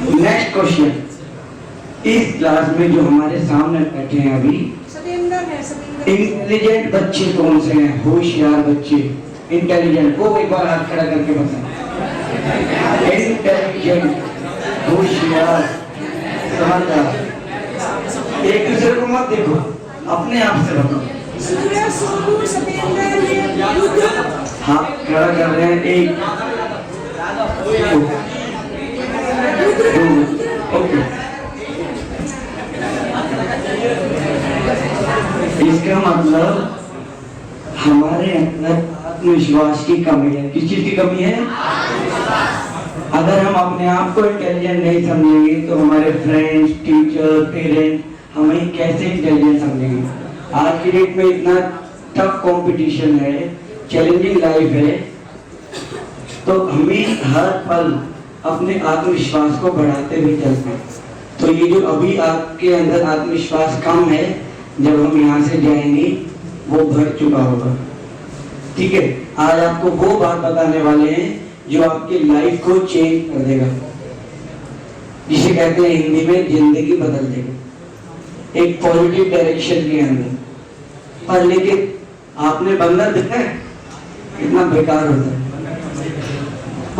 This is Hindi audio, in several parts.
नेक्स्ट क्वेश्चन, इस क्लास में जो हमारे सामने बैठे हैं अभी, इंटेलिजेंट बच्चे कौन से हैं? होशियार बच्चे, इंटेलिजेंट, वो एक बार हाथ खड़ा करके बताएं। इंटेलिजेंट, होशियार, समझदार। एक दूसरे को मत देखो, अपने आप से बताओ। हाथ खड़ा कर रहे हैं, एक, ओके। इसका मतलब हमारे अंदर आत्मविश्वास की कमी है। किस चीज की कमी है? अगर हम अपने आप को इंटेलिजेंट नहीं समझेंगे तो हमारे फ्रेंड्स, टीचर, पेरेंट्स हमें कैसे इंटेलिजेंट समझेंगे? आज की डेट में इतना टफ कंपटीशन है, चैलेंजिंग लाइफ है, तो हमें हर पल अपने आत्मविश्वास को बढ़ाते हुए चलते हैं। तो ये जो अभी आपके अंदर आत्मविश्वास कम है, जब हम यहाँ से जाएंगे वो भर चुका होगा। ठीक है, आज आपको वो बात बताने वाले हैं जो आपकी लाइफ को चेंज कर देगा, जिसे कहते हैं हिंदी में जिंदगी बदल देगा, एक पॉजिटिव डायरेक्शन के अंदर। पर लेकिन आपने बंदर देखा है कितना बेकार होता है।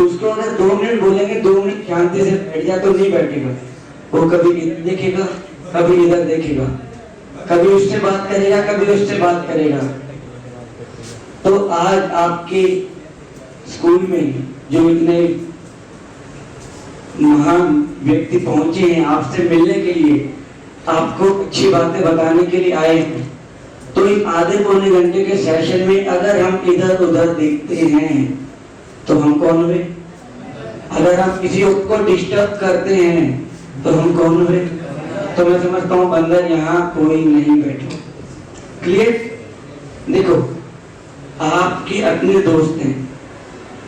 उसको अगर 2 मिनट बोलेंगे, 2 मिनट शांति से बैठ जा, तो नहीं बैठेगा। वो कभी इधर देखेगा, कभी इधर देखेगा, कभी उससे बात करेगा, कभी उससे बात करेगा। तो आज आपके स्कूल में जो इतने महान व्यक्ति पहुंचे हैं आपसे मिलने के लिए, आपको अच्छी बातें बताने के लिए आए हैं, तो इन आधे पौने घंटे के सेशन में अगर हम इधर उधर देखते हैं तो हम कौन हुए? अगर हम किसी और को डिस्टर्ब करते हैं तो हम कौन हुए? तो मैं समझता हूँ बंदर यहाँ कोई नहीं बैठे। क्लियर? देखो, आपके अपने दोस्त हैं,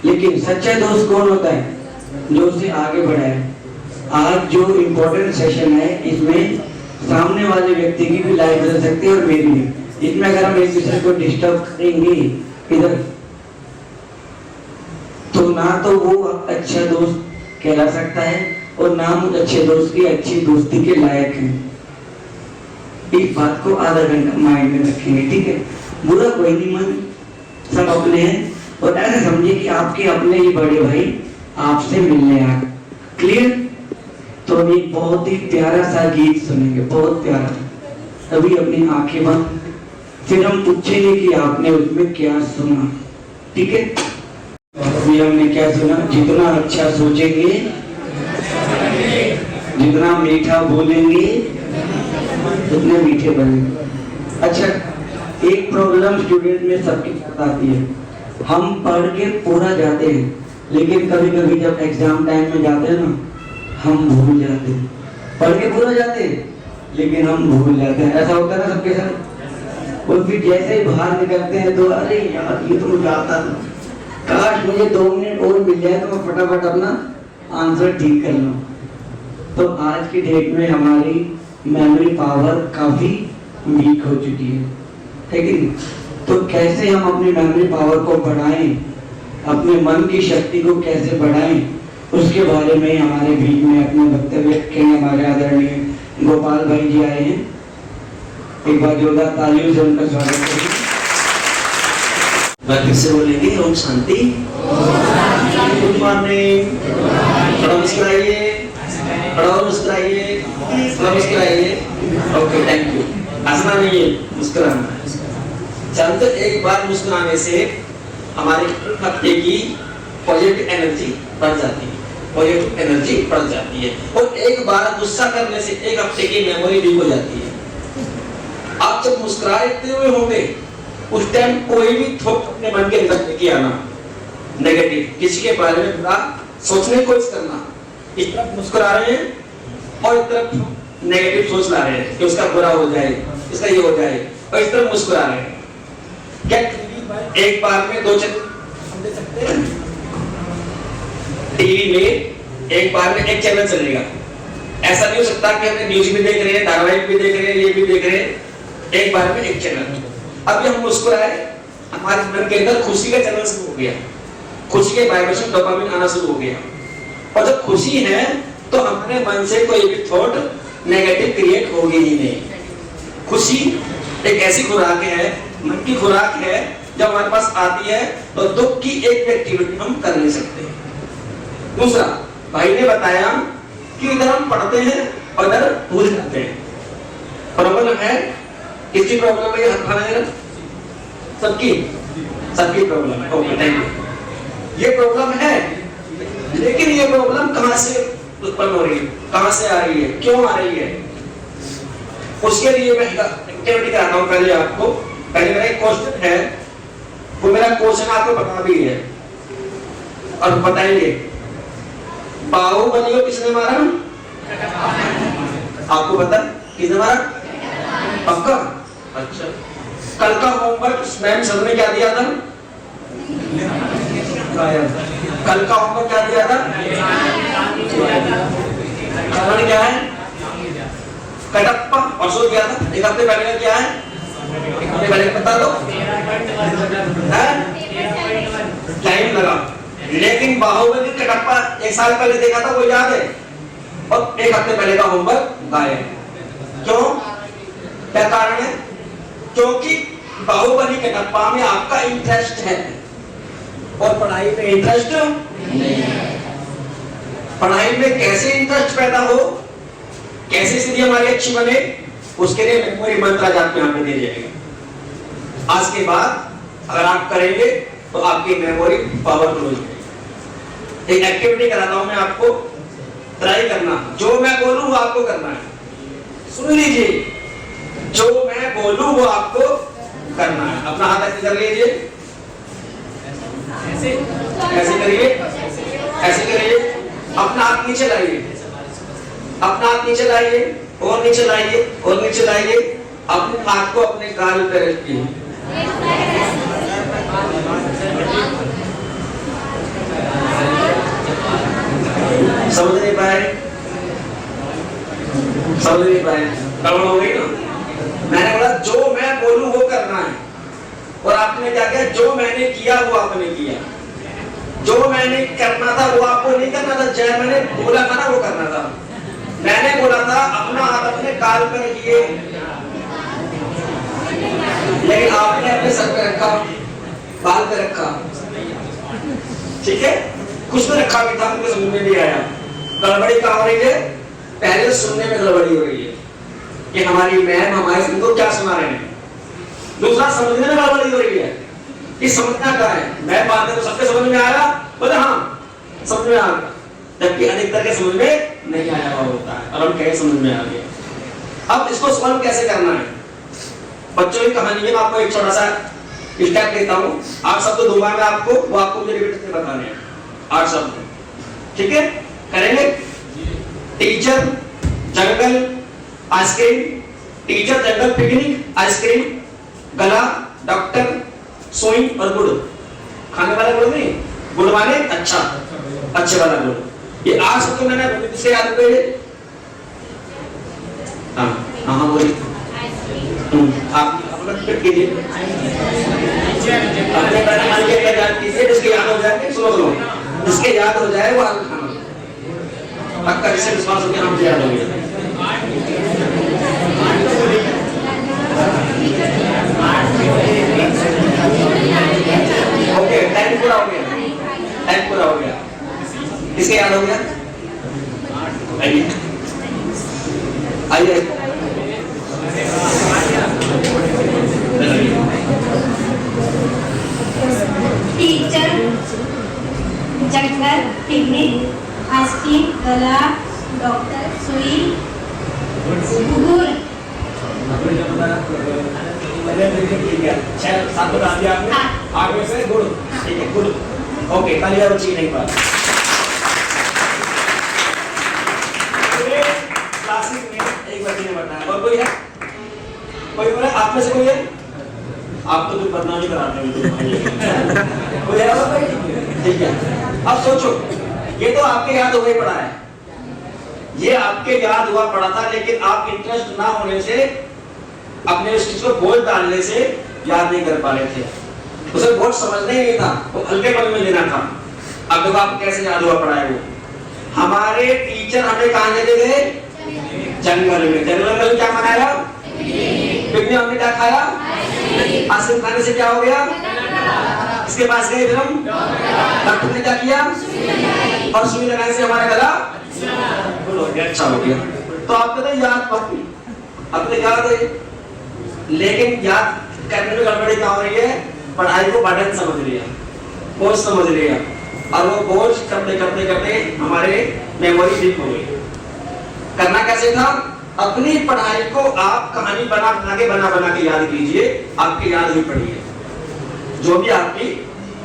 लेकिन सच्चा दोस्त कौन होता है? जो उसे आगे बढ़ाए। आज जो इम्पोर्टेंट सेशन है, इसमें सामने वाले व्यक्ति की भी लाइफ बदल सकती है और मेरी भी। इसमें अगर हम एक दूसरे को डिस्टर्ब करेंगे इधर, तो ना तो वो अच्छा दोस्त कहला सकता है और ना हम अच्छे दोस्त की अच्छी दोस्ती के लायक हैं। इस बात को आधा घंटा माइंड में रखेंगे, ठीक है? बुरा कोई नहीं, मन सब अपने हैं, और ऐसे समझिए कि आपके अपने ही बड़े भाई आपसे मिलने आ। क्लियर? तो एक बहुत ही प्यारा सा गीत सुनेंगे, बहुत प्यारा। अभी अपनी आंखें बंद, फिर हम पूछेंगे कि आपने उसमें क्या सुना। ठीक है? अभी हमने क्या सुना? जितना अच्छा सोचेंगे, जितना मीठा बोलेंगे, उतने मीठे बनेंगे। अच्छा, एक प्रॉब्लम स्टूडेंट में सबके साथ आती है, हम पढ़ के पूरा जाते हैं, लेकिन कभी कभी जब एग्जाम टाइम में जाते हैं ना, हम भूल जाते हैं। पढ़ के पूरा जाते हैं लेकिन हम भूल जाते हैं। ऐसा होता है ना सबके साथ। और फिर जैसे ही बाहर निकलते हैं तो अरे यार, ये तो मुझे आता था, काश मुझे 2 मिनट और मिल जाए तो मैं फटाफट अपना आंसर ठीक कर लूं। तो आज की डेट में हमारी मेमोरी पावर काफी वीक हो चुकी है कि नहीं? तो कैसे हम अपनी मेमोरी पावर को बढ़ाएं, अपने मन की शक्ति को कैसे बढ़ाएं, उसके बारे में हमारे बीच में अपने वक्तव्य रखेंगे हमारे आदरणीय गोपाल भाई जी आए हैं। एक बार जोरदार तालियों से उनका स्वागत करें। बाकी से बोलेंगे ओम शांति, गुड मॉर्निंग, थोड़ा मुस्कुराइए, थोड़ा मुस्कुराइए, थोड़ा मुस्कुराइए। Okay, thank you. हंसना नहीं है, मुस्कुराना। चल, तो एक बार मुस्कुराने से हमारे हफ्ते की पॉजिटिव एनर्जी बढ़ जाती है, पॉजिटिव एनर्जी बढ़ जाती है। और एक बार गुस्सा करने से एक हफ्ते की मेमोरी वीक हो जाती है। आप जब मुस्कुराते हुए होंगे, उस टाइम कोई भी थॉट अपने मन के अंदर लेके आना नेगेटिव, किसी के बारे में बुरा सोचने की कोशिश करना। इस तरफ मुस्कुरा रहे हैं और इस तरफ नेगेटिव सोच ला रहे हैं कि उसका बुरा हो जाए, इसका ये हो जाए, और इस तरफ मुस्कुरा रहे हैं। क्या एक बार में 2 चैनल दे सकते हैं? टीवी में एक बार में 1 चैनल चलेगा। ऐसा नहीं हो सकता कि हमने न्यूज भी देख रहे हैं, धारावाहिक भी देख रहे हैं, ये भी देख रहे हैं, एक बार में 1 चैनल। अभी हम मुस्कुराए, हमारे मन के अंदर खुशी का चैनल शुरू हो गया, खुशी के वाइब्रेशन डोपामिन आना शुरू हो गया। और जब खुशी है तो हमारे मन से कोई भी थॉट नेगेटिव क्रिएट होगी ही नहीं। खुशी एक ऐसी खुराक है, मन की खुराक है, जब हमारे पास आती है तो दुख की एक एक्टिविटी हम कर नहीं सकते। दूसरा, भाई ने बताया कि इधर हम पढ़ते हैं और इधर भूल जाते हैं। प्रॉब्लम है, किसकी प्रॉब्लम है? हाथ उठाना है, सबकी सबकी प्रॉब्लम है। Okay, thank you. ये प्रॉब्लम है, लेकिन ये प्रॉब्लम कहां से उत्पन्न हो रही है, कहां से आ रही है, क्यों आ रही है? उसके लिए मैं एक्टिविटी कराता हूं। पहले आपको, पहले मेरा एक क्वेश्चन है, वो मेरा क्वेश्चन आपको पता भी है और बताइए, बाहुबली को किसने मारा? आपको पता किसने मारा? पक्का? अच्छा, कल का होमवर्क मैम सर ने क्या दिया था? कल का होमवर्क क्या दिया था? कारण क्या है? कटप्पा। परसों क्या था? एक हफ्ते पहले का क्या है? एक हफ्ते पहले बता दो। टाइम लगा, लेकिन बाहुबली कटप्पा एक साल पहले देखा था, वो याद है, और एक हफ्ते पहले का होमवर्क गायब। क्यों? क्या कारण है? क्योंकि बाहुबली कटप्पा में आपका इंटरेस्ट है और पढ़ाई में इंटरेस्ट नहीं है। पढ़ाई में कैसे इंटरेस्ट पैदा हो, कैसे स्थिति हमारी अच्छी बने, उसके लिए मेमोरी मंत्र आज आपको यहाँ पे दे जाएगा। आज के बाद अगर आप करेंगे तो आपकी मेमोरी पावरफुल हो जाएगी। एक एक्टिविटी कराता हूं मैं आपको, ट्राई करना, जो मैं बोलूं वो आपको करना है। सुन लीजिए, जो मैं बोलूं वो आपको करना है। अपना हाथ ऐसे कर लीजिए, ऐसे करिए, ऐसे करिए, अपना हाथ नीचे लाइए, अपना हाथ नीचे लाइए, और नीचे लाइए, और नीचे लाइए, अपने हाथ को अपने गाल पे रखिए। समझ नहीं पाए? समझ नहीं पाए? गड़बड़ हो गई ना? मैंने बोला जो मैं बोलूं वो करना है, और आपने क्या किया? जो मैंने किया वो आपने किया। जो मैंने करना था वो आपको नहीं करना था, जय मैंने बोला था ना वो करना था। मैंने बोला था अपना हाथ अपने गाल पर रखिए, लेकिन आपने अपने सर पे रखा, बाल पे रखा, ठीक है? कुछ तो रखा भी था, मुझे समझ में नहीं आया। गड़बड़ी कहाँ हो रही है? पहले सुनने में गड़बड़ी हो रही है कि हमारी मैम हमारे को क्या सुना रहे हैं। दूसरा, समझने में गड़बड़ी हो रही है कि समझना क्या है। मैं बात है तो सबके समझ में आया, बोले हाँ समझ में आ गया, जबकि अधिकतर के समझ में नहीं आया हुआ होता है, और हम कहे समझ में आ गया। अब इसको सॉल्व कैसे करना है? बच्चों की कहानी में आपको एक छोटा सा स्टेप देता हूँ। 8 शब्द दूंगा मैं आपको, वो आपको मुझे रिपीट करके बताने हैं। 8 शब्द, ठीक है? करेंगे? टीचर, जंगल, आइसक्रीम। टीचर, जंगल, पिकनिक, आइसक्रीम, गला, डॉक्टर, सोई और गुड़। खाने वाला गुड़ नहीं, गुड़ माने अच्छा, अच्छे वाला गुड़। ये 8 शब्द मैंने बोले, किसके याद हो गए? हाँ हाँ बोलिए। आप रिपीट कीजिए, अपने बारे में याद कीजिए, जिसके याद हो जाए, सुनो, जिसके याद हो जाए वो आगे खाना पक्का, जिससे विश्वास हो गया मुझे याद हो गया। ओके, टाइम पूरा हो गया, टाइम पूरा हो गया। किसके याद हो गया? आइए आइए, टीचर, जंगल, पिकनिक, आइसक्रीम, गला, डॉक्टर, सुई, गुड़। आगे से गुड़, ठीक है, गुड़। ओके, तालियां बची नहीं बात। क्लासिक में एक बच्चे ने बताया, और कोई है? कोई बोले आप में से कोई है? आप तो बदनामी कराते हैं। कोई है भाई? ठीक है, अब सोचो, ये तो आपके याद हुए पड़ा है, ये आपके याद हुआ पड़ा था, लेकिन आप इंटरेस्ट ना होने से, अपने उस चीज को बोझ डालने से याद नहीं कर पा रहे थे। उसे बोझ समझना ही नहीं था, वो हल्केपन में लेना था। अब देखो आप कैसे याद हुआ पड़ा है। वो हमारे टीचर टीचर हमें कहाँ लेके गए? जंगल में। जंगल में क्या मनाया? पिकनिक। हमने क्या खाया? आइसक्रीम खाने से क्या हो गया? इसके पास गए फिर हम, डॉक्टर ने क्या किया? और सुई लगाने से हमारा गला अच्छा हो गया। तो आपको तो याद पड़ती, अब तो याद है, लेकिन याद करने में गड़बड़ी क्या हो रही है? पढ़ाई को बर्डन समझ लिया, बोझ समझ लिया, और वो बोझ करते करते करते हमारे मेमोरी वीक हो गई। करना कैसे था? अपनी पढ़ाई को आप कहानी बना बना के याद कीजिए, आपकी याद भी पड़ी है। जो भी आपकी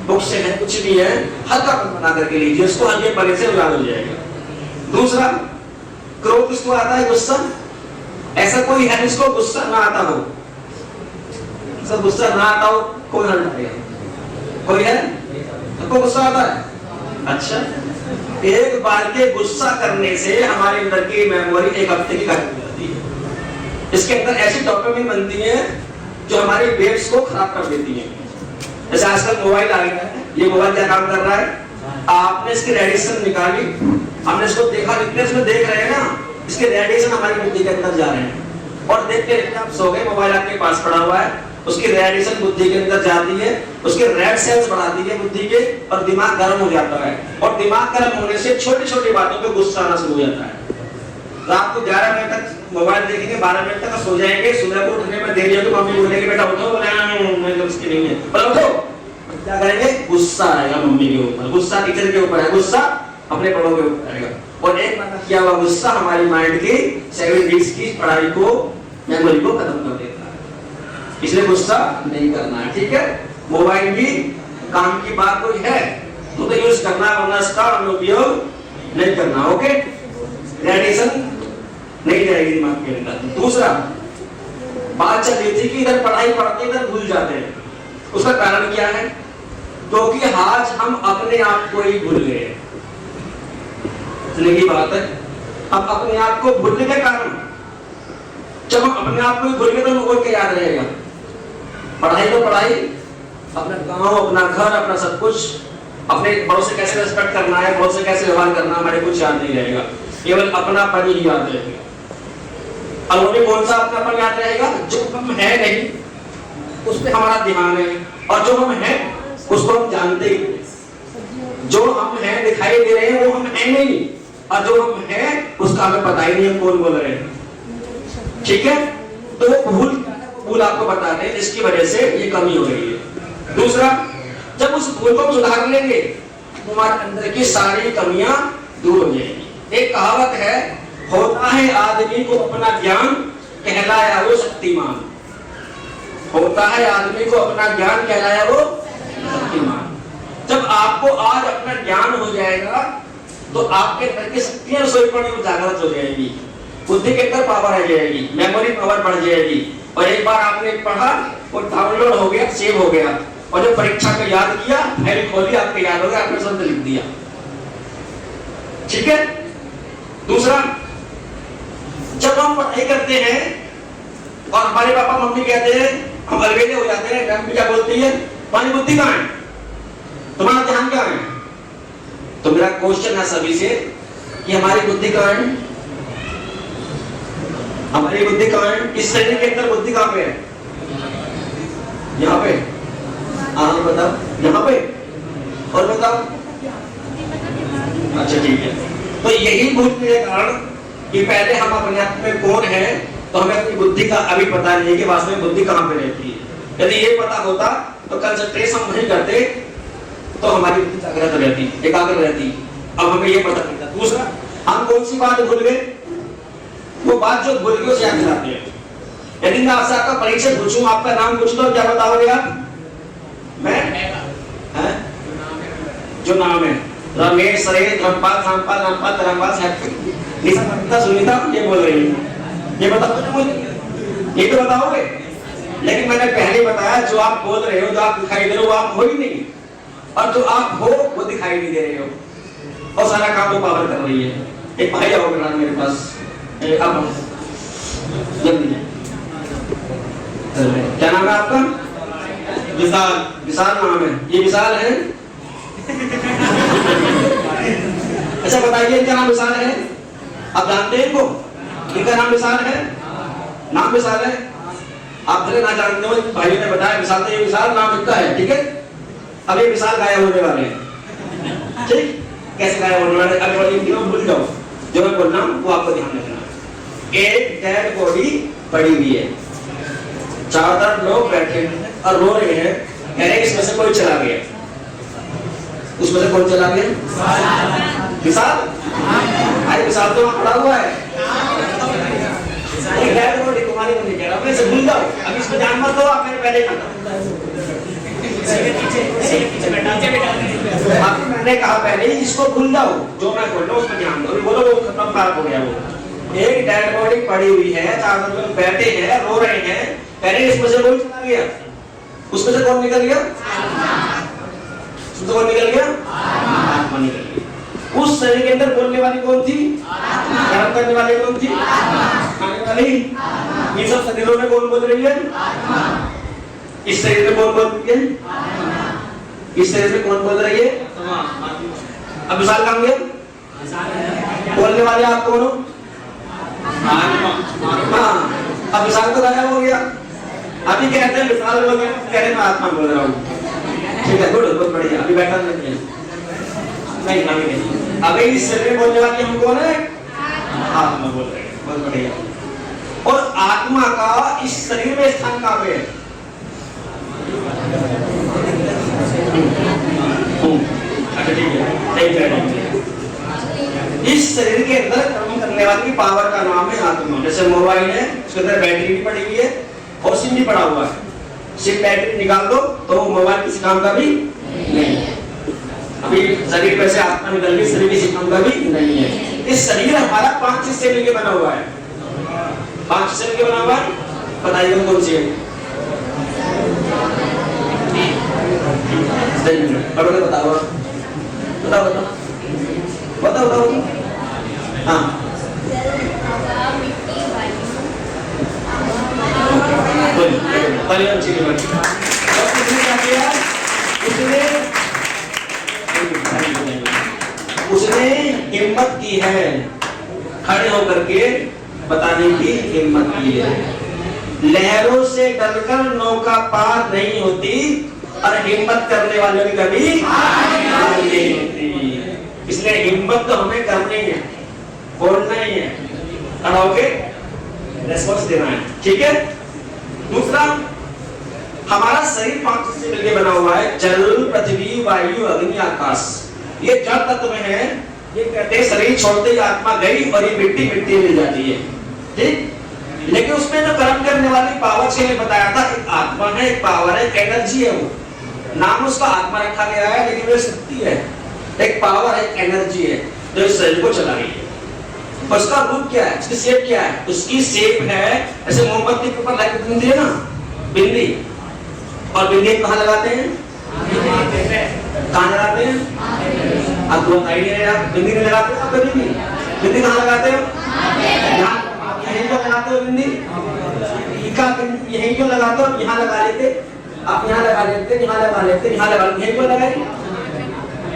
बुक से है, कुछ भी है, हल्का बना करके लीजिए, उसको हल्के पने से याद हो जाएगा। दूसरा, क्रोध किसको आता है? गुस्सा। ऐसा कोई है जिसको गुस्सा ना आता हो? सब गुस्सा ना आता हो कोई हल नहीं, कोई है? सबको गुस्सा आता है। अच्छा, एक बार के गुस्सा करने से हमारे अंदर की मेमोरी एक हफ्ते की खत्म हो जाती है। इसके अंदर ऐसी डोपामिन बनती है जो हमारी वेव्स को खराब कर देती है। जैसे आजकल मोबाइल आ गया है, ये मोबाइल क्या काम कर रहा है? आपने इसकी रेडिएशन निकाली, हमने इसको देखा, विटनेस में देख रहे हैं ना, इसके रेडिएशन हमारी बुद्धि के अंदर जा रहे हैं, और देखते देखते आप सो गए, मोबाइल आपके पास पड़ा हुआ है, उसकी रेडिएशन बुद्धि के अंदर जाती है, उसके रेड सेल्स बढ़ाती है बुद्धि के, और दिमाग गर्म हो जाता है, और दिमाग गर्म होने से छोटी छोटी बातों पे गुस्सा आना शुरू हो जाता है। रात को 11 बजे तक मोबाइल देखेंगे, 12 बजे तक सो जाएंगे, सुबह को उठने में देरी होगी, मम्मी बोलेगी बेटा उठो, मैं उसकी नहीं है, पर उठो, क्या करेंगे? गुस्सा आएगा मम्मी के ऊपर, गुस्सा टीचर के ऊपर है, गुस्सा अपने बड़ों के ऊपर आएगा, और एक बार किया हुआ गुस्सा हमारी माइंड की 7 वीक्स की पढ़ाई को, मेमोरी को खत्म कर देता है। इसलिए गुस्सा नहीं करना है, ठीक है? मोबाइल भी काम की बात कोई है तो यूज करना, वरना इसका अनुपयोग नहीं करना। ओके, रेडिएशन नहीं जाएगी दिमाग के अंदर। दूसरा, बात चल रही थी कि इधर पढ़ाई पढ़ते इधर भूल जाते हैं, उसका कारण क्या है? क्योंकि आज हम अपने आप को ही भूल गए। की बात है, अब अपने आप को भूलने के कारण, जब हम अपने आप को ही भूल गए तो लोगों को याद रहेगा? पढ़ाई तो पढ़ाई, अपना गांव, अपना घर, अपना सब कुछ, अपने बड़ों से कैसे रिस्पेक्ट करना है, बड़ों से कैसे व्यवहार करना, हमारे कुछ याद नहीं रहेगा, केवल अपनापन ही याद रहेगा। और वो भी कौन सा अपनापन याद रहेगा? जो हम है नहीं उस पर हमारा ध्यान है, और जो हम है उसको हम जानते ही। जो हम हैं दिखाई दे रहे हैं वो हम है नहीं, और जो हम हैं उसका हमें पता ही नहीं हम कौन बोल रहे हैं। ठीक है, तो वो भूल आपको बताते हैं, इसकी वजह से ये कमी हो रही है। दूसरा, जब उस भूल को सुधार लेंगे तो हमारे अंदर की सारी कमियां दूर हो जाएगी। एक कहावत है, होता है आदमी को अपना ज्ञान, कहलाया वो शक्तिमान। होता है आदमी को अपना ज्ञान, कहलाया वो शक्तिमान। जब आपको आज अपना ज्ञान हो जाएगा तो आपके अंदर की शक्तियां सोई पड़ी जागृत हो जाएगी, बुद्धि के अंदर पावर आ जाएगी, मेमोरी पावर बढ़ जाएगी, और एक बार आपने पढ़ा वो डाउनलोड हो गया, सेव हो गया, और जब परीक्षा को याद किया, फाइल खोली, आपको याद हो गया, आपने शब्द लिख दिया। ठीक है। दूसरा, जब हम पढ़ाई करते हैं और हमारे पापा मम्मी कहते हैं, हम अलवेले हो जाते हैं, मम्मी क्या बोलती है? तुम्हारी बुद्धि कहाँ है, तुम्हारा ध्यान कहाँ है? तो मेरा क्वेश्चन है सभी से कि हमारी बुद्धि कहाँ है? हमारी बुद्धि कहाँ है? इस शरीर के अंदर बुद्धि कहाँ पे है? यहाँ पे। हाँ बताओ, यहाँ पे। और बताओ। अच्छा ठीक है, तो यही भूलने के कारण कि पहले हम अपने आप में कौन है, तो हमें अपनी बुद्धि का अभी पता नहीं है कि वास्तव में बुद्धि कहाँ पे रहती है। यदि ये पता होता तो कंसंट्रेट हम नहीं करते तो हमारी बुद्धि जागृत रहती, एकाग्र रहती। अब हमें ये पता नहीं था। दूसरा, हम कौन सी बात भूल गए? वो बात जो भूल गए उसे याद दिलाते हैं। यदि मैं आपसे आपका परिचय पूछूं, आपका नाम पूछ लो, क्या बताओगे आप? मैं है? जो नाम है रमेश, सरेश, धर्मपाल, रामपाल, रामपाल, धर्मपाल, निशा, सुनीता, ये बोल रही है। ये बताओगे मुझे? ये तो बताओगे। लेकिन मैंने पहले बताया, जो आप बोल रहे हो, जो आप दिखाई दे रहे हो, वो आप हो ही नहीं, और जो आप हो वो दिखाई नहीं दे रहे हो, और सारा काम वो पावर कर रही है। एक भाई आओ बेटा मेरे पास, अब जल्दी। क्या नाम है आपका? विशाल। विशाल नाम है, ये विशाल है? अच्छा बताइए, क्या नाम विशाल है? आप जानते हैं इनको? इनका नाम विशाल है, नाम विशाल है। आप भले ना जानते हो, भाइयों ने बताया विशाल, तो ये विशाल नाम इनका है, ठीक है। अब ये विशाल गायब होने वाले हैं, ठीक। कैसे गायब होने वाले? अगर वाली तीनों भूल जाओ, जो मैं बोल रहा हूँ वो आपको ध्यान रखना। एक डेड बॉडी पड़ी हुई है, चारों तरफ लोग बैठे हैं और रो रहे हैं, कह रहे हैं इसमें से कोई चला गया। उसमें से कौन चला गया? विशाल। अरे विशाल तो वहां पड़ा हुआ है। एक डेड बॉडी तुम्हारी को नहीं कह रहा, मैं इसे भूल जाओ, अब इसमें ध्यान मत दो, आप मैंने पहले कहा। मैंने कहा पहले ही इसको भूल जाओ, जो मैं बोल रहा हूँ उसमें ध्यान दो। बोलो वो खत्म बात हो गया। वो एक डेड बॉडी पड़ी हुई है, चारों लोग बैठे हैं, रो रहे हैं, कह रहे इसमें से कोई चला गया। उसमें से कौन निकल गया? कौन निकल गया? आत्मा निकल गई। उस शरीर के अंदर बोलने वाली कौन थी? कर्म करने वाली कौन थी? खाने वाली। ये सब शरीरों में कौन बोल रही है? इस शरीर में कौन बोल रही है? इस शरीर में कौन बोल रही है? अब विशाल कहाँ गया? बोलने वाले आप कौन हो? आत्मा। अब विशाल तो गायब हो गया। अभी कहते हैं विशाल बोल गया, कह रहे मैं आत्मा बोल रहा हूँ, ठीक है, गुड, बहुत बढ़िया। अभी बैठा नहीं, अभी इस शरीर में बोलने वाली हम कौन है? आत्मा बोल रहे हैं, बहुत बढ़िया। और आत्मा का इस शरीर में स्थान कहाँ पे है? अच्छा ठीक है, इस शरीर के अंदर कर्म करने वाली पावर का नाम है आत्मा। जैसे मोबाइल है, उसके अंदर बैटरी भी पड़ी हुई है और सिम भी पड़ा हुआ है। सिम बैटरी निकाल दो तो मोबाइल किसी काम का भी नहीं। अभी शरीर पे से आत्मा निकल गई, शरीर किसी काम का भी नहीं है। इस शरीर हमारा 5 हिस्से मिलकर बना हुआ है। 5 हिस्से मिलकर बना हुआ है, बताइए कौन सी है? बताओ बताओ बताओ बताओ बताओ। हाँ उसने हिम्मत की है, खड़े होकर के बताने की हिम्मत की है। लहरों से डरकर नौका पार नहीं होती और हिम्मत करने वालों की कभी हार नहीं होती। इसलिए हिम्मत तो हमें करनी है, बोलना ही है, खड़ा होके रेस्पॉन्स देना है, ठीक है। दूसरा, हमारा शरीर 5 हिस्से मिलकर बना हुआ है, जल, पृथ्वी, वायु, अग्नि, आकाश। ये जड़ तत्व है। ये कहते हैं शरीर छोड़ते ही आत्मा गई और ये मिट्टी मिट्टी मिल जाती है, ठीक। लेकिन उसमें जो कर्म करने वाली पावर से बताया था, एक आत्मा है, एक पावर है, एक एनर्जी है। वो नाम उसका आत्मा रखा गया है, लेकिन वो शक्ति है, एक पावर है, एक एनर्जी है जो इस शरीर को चला रही है। उसका रूप क्या है? उसकी शेप क्या है? उसकी शेप है ऐसे मोमबत्ती के ऊपर लाइट बिंदी है ना, बिंदी, और बिंदी कहाँ लगाते हैं? कहाँ लगाते हैं? आपको आइडिया है? आप बिंदी नहीं लगाते हो कभी भी? बिंदी कहाँ लगाते हो? यहीं क्यों लगाते हो बिंदी? यहीं क्यों लगाते हो? यहाँ लगा लेते, आप यहाँ लगा लेते, यहाँ लगा लेते, यहाँ लगा लेते, यहीं क्यों लगाए?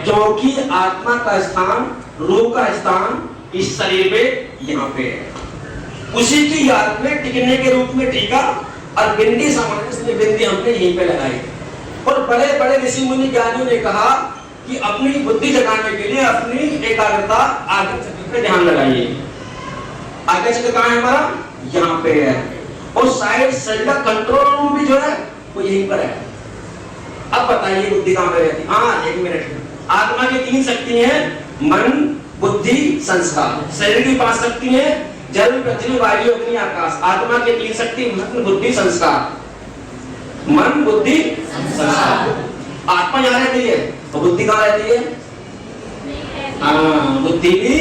क्योंकि आत्मा का स्थान, रूह का स्थान इस शरीर में यहाँ पे है। उसी की याद में टिकने के रूप में टीका और बिंदी सामान्य, इसलिए बिंदी हमने यहीं पे लगाई। और बड़े बड़े ऋषि मुनि ज्ञानियों ने कहा कि अपनी बुद्धि जगाने के लिए अपनी एकाग्रता आगे चक्र पे ध्यान लगाइए। आगे चक्र कहाँ है हमारा? यहाँ पे है। और साइड शरीर का कंट्रोल रूम भी जो है वो यहीं पर है। अब बताइए बुद्धि कहाँ पे रहती है? हाँ, 1 मिनट। आत्मा की 3 शक्ति हैं, मन, बुद्धि, संस्कार। शरीर की 5 शक्ति हैं, जल, पृथ्वी, वायु, अग्नि, आकाश। आत्मा की 3 शक्ति, मन, बुद्धि, संस्कार। मन, बुद्धि, संस्कार। आत्मा यहाँ रहती है तो बुद्धि कहाँ रहती है? हाँ, बुद्धि भी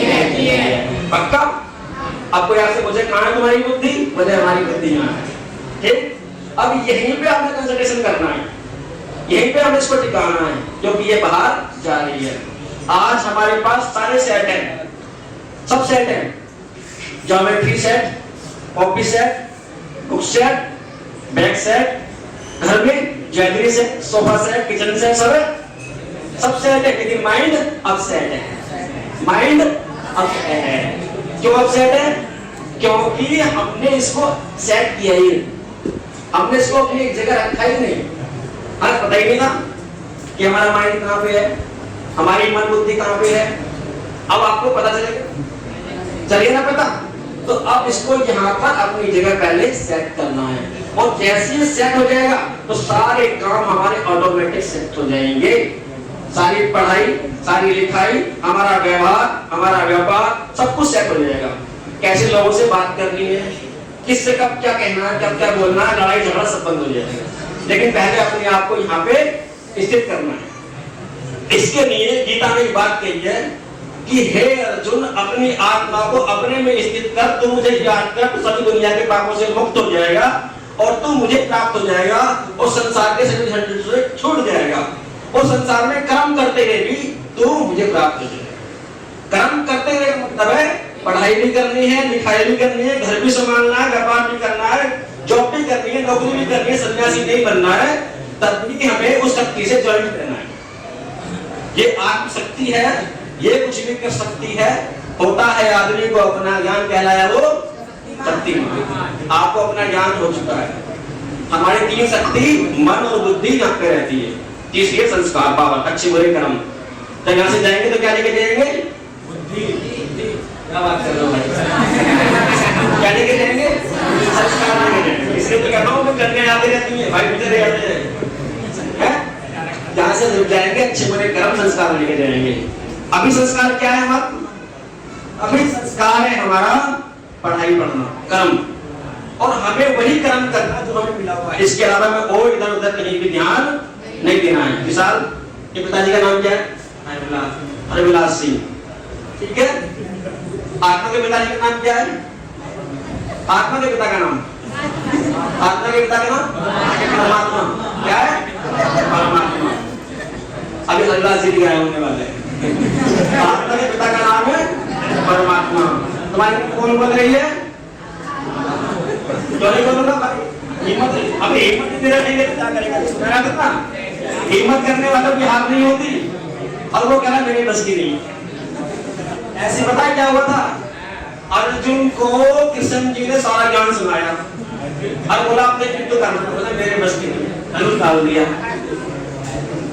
रहती है। पक्का? आपको यहाँ से पूछे कहाँ है तुम्हारी बुद्धि? बोले हमारी बुद्धि यहाँ है, ठीक। अब यहीं पे आपने कंसंट्रेशन करना है, यहीं पे हमें इसको टिकाना है, क्योंकि ये बाहर जा रही है। आज हमारे पास सारे सेट हैं, सब सेट हैं, geometry set, copy set, book set, bag set, घर में jewellery set, sofa set, kitchen set, सब सेट है। लेकिन माइंड अपसेट है, माइंड अपसेट है। क्यों अपसेट है? क्योंकि हमने इसको सेट किया ही, हमने इसको अपनी एक जगह रखा ही नहीं। हमें पता ही नहीं था कि हमारा माइंड कहाँ पे है, हमारी मन बुद्धि कहाँ पे है। अब आपको पता चलेगा, चलिए ना पता। तो अब इसको यहाँ पर अपनी जगह पहले सेट करना है, और जैसे ही सेट हो जाएगा तो सारे काम हमारे ऑटोमेटिक सेट हो जाएंगे। सारी पढ़ाई, सारी लिखाई, हमारा व्यवहार, हमारा व्यापार, सब कुछ सेट हो जाएगा। कैसे लोगों से बात करनी है, किससे कब क्या कहना है, कब क्या बोलना है, लड़ाई झगड़ा सब बंद हो जाएगा। लेकिन पहले अपने आप को यहाँ पे स्थित करना है। इसके लिए गीता में बात कही है कि हे अर्जुन, अपनी आत्मा को अपने में स्थित कर, तू मुझे याद कर, तो सभी दुनिया के पापों से मुक्त हो जाएगा और तू मुझे प्राप्त हो जाएगा और संसार के सभी झंझट से छूट जाएगा। और संसार में कर्म करते रहे भी तू मुझे प्राप्त हो जाएगा। कर्म करते रहे मतलब है पढ़ाई भी करनी है, लिखाई भी करनी है, घर भी संभालना है, व्यापार भी करना है, जॉब भी करनी है, नौकरी भी करनी है, सन्यासी नहीं बनना है, तब भी हमें उस शक्ति से ज्वाइन करना है। ये आत्मशक्ति है, ये कुछ भी कर सकती है। होता है आदमी को अपना ज्ञान, कहलाया वो शक्ति। आपको अपना ज्ञान हो चुका है। हमारी तीन शक्ति मन और बुद्धि यहाँ पे रहती है। तीसरी है संस्कार, पावर, अच्छे बुरे कर्म। तो यहाँ से जाएंगे तो क्या लेके जाएंगे? बुद्धि। क्या बात कर रहे हो भाई? क्या लेके जाएंगे? संस्कार लेके जाएंगे। इसलिए तो कहता हूँ करने आते रहती है भाई, मुझे नहीं आते हैं। जहाँ से जब जाएंगे अच्छे बुरे कर्म, संस्कार लेके जाएंगे। अभी संस्कार क्या है हमारा? अभी संस्कार है हमारा पढ़ाई पढ़ना, कर्म, और हमें वही कर्म करना जो हमें मिला हुआ है। इसके अलावा में और इधर उधर कहीं भी ध्यान नहीं देना है। मिसाल, ये पिताजी का नाम क्या है? हरविलास सिंह, ठीक है। आत्मा के पिताजी का नाम क्या है? आत्मा के पिता का नाम, आत्मा के पिता का नाम परमात्मा। क्या है? परमात्मा। अभी हरविलास जी गए होने वाले हैं। आत्मा के पिता का नाम है परमात्मा। तुम्हारी कौन बोल रही है? जो नहीं बोलूंगा भाई, हिम्मत, अभी हिम्मत तेरा नहीं देता, क्या करेगा? सुना था ना, हिम्मत करने वालों की हार नहीं होती, और वो कह रहा मेरी बस की नहीं। ऐसे पता क्या हुआ था? अर्जुन को कृष्ण जी ने सारा ज्ञान सुनाया और बोला आपने युद्ध करना, बोला मेरे बस की नहीं, धनुष डाल दिया।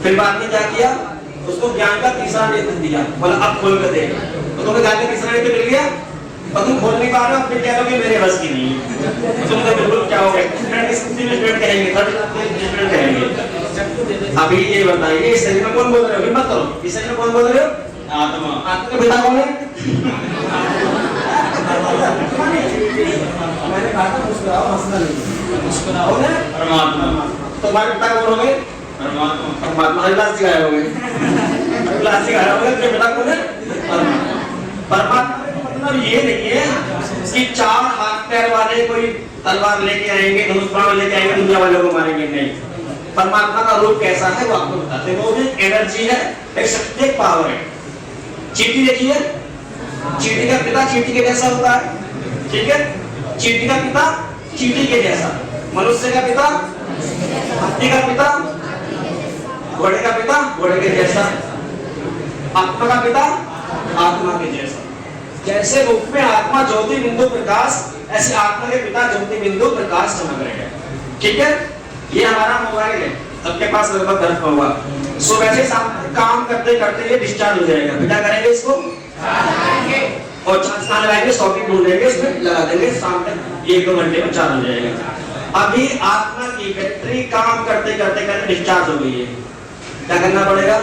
फिर बाद में क्या किया? उसको ज्ञान का तीसरा नेत्र दिया, बोला अब खोल कर दे। तो तुम्हें ज्ञान का तीसरा नेत्र मिल गया और तुम खोल नहीं पा रहे हो, अब कह रहे हो मेरे बस की नहीं है। तुम तो बिल्कुल क्या हो गए, स्टूडेंट कहेंगे, थर्ड स्टूडेंट कहेंगे। अभी ये बताइए, इस शरीर में कौन बोल रहे हो? हिम्मत करो, इस शरीर में कौन बोल रहे हो? आत्मा। आत्मा के पिता कौन है? मैंने कहा था मुस्कुराओ, हंसना नहीं। मुस्कुराओ ना, परमात्मा। तुम्हारे पिता कौन हो गए? परमात्मा। परमात्मा। हरविलास जी आए हो गए, हरविलास जी आए हो गए, तो पिता कौन है? परमात्मा। परमात्मा का मतलब ये नहीं है कि चार हाथ पैर वाले कोई तलवार लेके आएंगे, धनुष बाण लेके आएंगे, दुनिया वालों को मारेंगे, नहीं। परमात्मा का रूप कैसा है वो आपको बताते हैं। वो भी एनर्जी है, एक शक्ति, एक पावर है। चींटी देखिए, चींटी का पिता चींटी के जैसा होता है, ठीक है। चींटी का पिता चींटी के जैसा, मनुष्य का पिता हाथी का पिता, घोड़े का पिता घोड़े के जैसा, आत्मा का पिता आत्मा के जैसा। जैसे रूप में आत्मा ज्योति बिंदु प्रकाश, ऐसे आत्मा के पिता ज्योति बिंदु प्रकाश समझ रहे हैं, ठीक है। ये हमारा मोबाइल है, सबके पास लगभग घर पर होगा। सो वैसे काम करते करते ये डिस्चार्ज हो जाएगा। क्या करेंगे इसको? और चार्ज कहाँ लगाएंगे? सॉकेट ढूंढेंगे, इसमें लगा देंगे, शाम तक 1-2 घंटे में चार्ज हो जाएगा। अभी आत्मा की बैटरी काम करते करते करते डिस्चार्ज हो गई है, क्या करना पड़ेगा?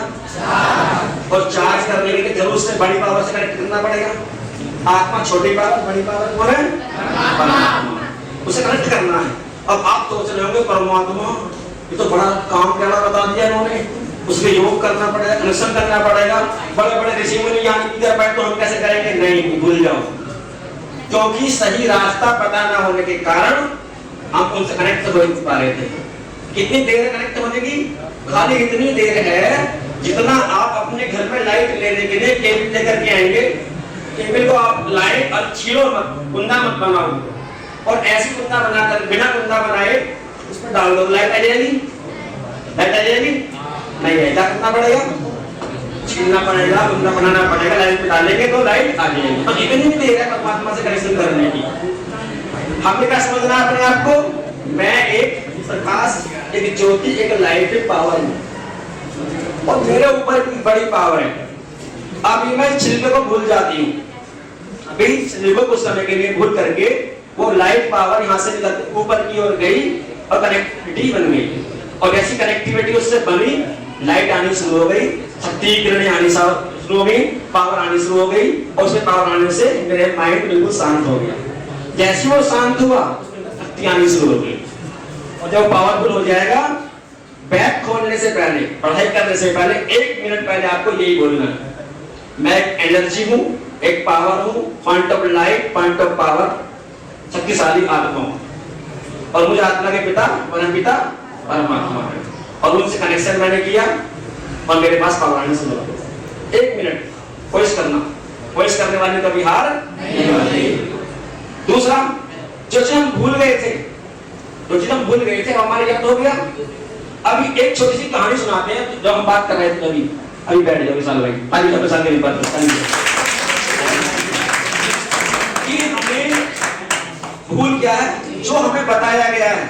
और चार्ज करने के लिए जरूर से बड़ी पावर से कनेक्ट करना पड़ेगा। आत्मा छोटी पावर, बड़ी पावर कौन है? परमात्मा। उसे कनेक्ट करना है। अब आप सोच रहे होंगे परमात्मा, ये तो बड़ा काम करना बता दिया इन्होंने, उसमें योग करना पड़ेगा, कनेक्शन करना पड़ेगा, बड़े बड़े ऋषि मुनि ज्ञान की कर पाए तो हम कैसे करेंगे? नहीं, भूल जाओ। क्योंकि सही रास्ता पता ना होने के कारण हम उनसे कनेक्ट हो नहीं पा रहे थे। कितनी देर कनेक्ट होने की? खाली इतनी देर है जितना आप अपने घर में लाइट लेने के लिए केबल लेकर के आएंगे। केबल को आप लाइट और छीलो मत, कुंदा मत बनाओ, और ऐसी कुंदा बनाकर बिना कुंदा बनाए उसमें डाल दो, लाइट आ जाएगी? लाइट आ जाएगी? नहीं है। क्या करना पड़ेगा? छीलना पड़ेगा, उतना बनाना पड़ेगा, लाइट पे डालेंगे तो लाइट आ जाएगी। तो इतनी भी देर है परमात्मा से कनेक्शन करने की। हमें क्या समझना है अपने आप को, मैं एक प्रकाश, एक ज्योति, एक लाइट पावर हूँ और मेरे ऊपर भी बड़ी पावर है। अभी मैं छिलके को भूल जाती हूँ, अभी छिलके को कुछ समय के लिए भूल करके वो लाइट पावर यहाँ से निकल ऊपर की ओर गई और कनेक्टिविटी बन गई, और ऐसी कनेक्टिविटी उससे बनी, लाइट आनी शुरू हो गई, शक्ति किरणें आनी शुरू हो गई, पावर आनी शुरू हो गई, और उसमें पावर आने से मेरे माइंड बिल्कुल शांत हो गया। जैसे वो शांत हुआ, शक्ति आनी शुरू हो गई, और जब पावरफुल हो जाएगा, बैग खोलने से पहले, पढ़ाई करने से पहले 1 मिनट पहले आपको यही बोलना है, मैं एक एनर्जी हूँ, एक पावर हूँ, point of light, point of power, शक्तिशाली आत्मा हूँ, और मुझे आत्मा के पिता परमपिता परमात्मा है, और उनसे कनेक्शन मैंने किया और मेरे पास पावर आने शुरू हो गई। 1 मिनट कोशिश करना, कोशिश करने वाले कभी हार नहीं मानते। दूसरा, जो चीज हम भूल गए थे, हमारे याद हो गया। अभी एक छोटी सी कहानी सुनाते हैं जो हम बात कर रहे थे अभी बैठ जाओ विशाल भाई, ताली का विशाल के ऊपर कि हमें भूल क्या है, जो हमें बताया गया है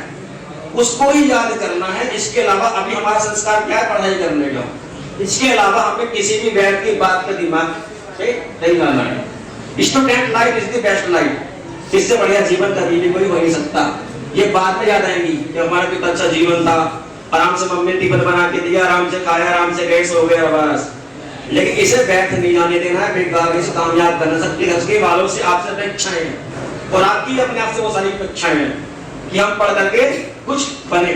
उसको ही याद करना है। इसके अलावा अभी हमारा संस्कार क्या है, पढ़ाई करने का। इसके अलावा हमें किसी भी बैठ की बात का दिमाग से नहीं लाना है। Student life is the best life, इससे बढ़िया जीवन कभी भी कोई हो नहीं सकता। ये बात में याद आएगी कि हमारा कितना अच्छा जीवन था, आराम से मम्मी ने टिफिन बना के दिया, आराम से खाया, आराम से गए, सो गया बस। लेकिन इसे बैठ नहीं आने देना है, बेकार इसे कामयाब करना। सबके घर के वालों से आपसे अपेक्षाएं हैं और आपकी अपने आप से वो सारी अपेक्षाएं हैं कि हम पढ़ करके कुछ बने।